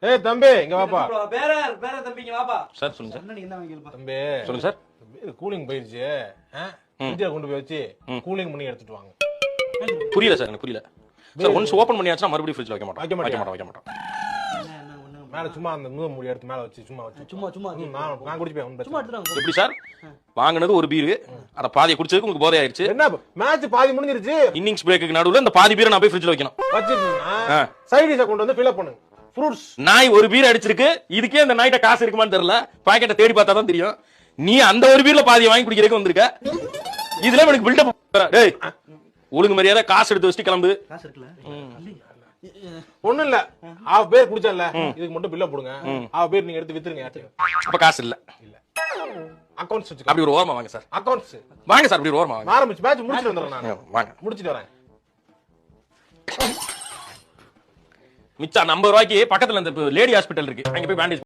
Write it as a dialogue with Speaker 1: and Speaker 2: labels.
Speaker 1: ஏய் தம்பி இங்க வாப்பா.
Speaker 2: பேர தம்பி இங்க வாப்பா.
Speaker 3: சார் சொல்லுங்க சார்.
Speaker 2: அண்ணனுக்கு என்ன வாங்கிருப்பா?
Speaker 1: தம்பி
Speaker 3: சொல்லுங்க சார்.
Speaker 1: கூலிங் போயிருச்சு. ஃப்ரிட்ஜ்ல கொண்டு போய் வச்சு கூலிங் பண்ணி எடுத்துட்டு வாங்க.
Speaker 3: புரியல சார், எனக்கு புரியல சார். ஒன்ஸ் ஓபன் பண்ணியாச்சுனா மறுபடியும் ஃப்ரிட்ஜ்ல வைக்க மாட்டோம்.
Speaker 1: மேல சும்மா அந்த மூணு மூடி எடுத்து மேல வச்சு சும்மா நான் குடிப்பேன்.
Speaker 2: சும்மா எடுத்துறாங்க.
Speaker 3: எப்படி சார்? வாங்குனது ஒரு பீர், அத பாதியை குடிச்சதுக்கு உங்களுக்கு போதை ஆயிருச்சு.
Speaker 1: என்ன மேட்ச் பாதி முடிஞ்சிருச்சு.
Speaker 3: இன்னிங்ஸ் பிரேக்குக்கு நடுவுல இந்த பாதி பீரை நான் போய் ஃப்ரிட்ஜ்ல வைக்கணும்.
Speaker 1: வச்சிருக்கீங்க. சைடு டிஷ் கொண்டு வந்து ஃபில் அப் பண்ணுங்க. ஃப்ரூட்ஸ்.
Speaker 3: நாய் ஒரு பீர் அடிச்சிருக்கு. இதுக்கே அந்த நாய்ட்ட காசு இருக்குமான்னு தெரியல. பாக்கெட்டை தேடி பார்த்தா தான் தெரியும். நீ அந்த ஒரு பீர்ல பாதியை வாங்கி குடிக்கிறதுக்கு வந்திருக்க. இதுல எனக்கு பில்டப். டேய் ஒழுங்கு மரியாதை காசு எடுத்து வச்சுட்டு கிளம்பு.
Speaker 2: காசு இருக்குல?
Speaker 1: ஒண்ணும் இல்ல. அவ பேர் குடிச்சல. இதுக்கு மட்டும் பில்ல போடுங்க. அவ பேர் நீங்க எடுத்து வித்துருங்க.
Speaker 3: அப்ப காசு இல்ல.
Speaker 1: அக்கவுண்ட்ஸ் வச்சு
Speaker 3: அப்படி ஒரு ஓரமா வாங்க சார்.
Speaker 1: அக்கவுண்ட்ஸ்
Speaker 3: வாங்க சார், அப்படி ஒரு ஓரமா வாங்க.
Speaker 1: ஆரம்பிச்சு மேட்ச் முடிச்சிட்டு வந்துறேன் நான்.
Speaker 3: வாங்க.
Speaker 1: முடிச்சிட்டு வரேன்.
Speaker 3: மிச்சம் 50 ரூபாய்க்கு பக்கத்துல இந்த லேடி ஹாஸ்பிடல் இருக்கு. அங்க போய் பேண்டேஜ்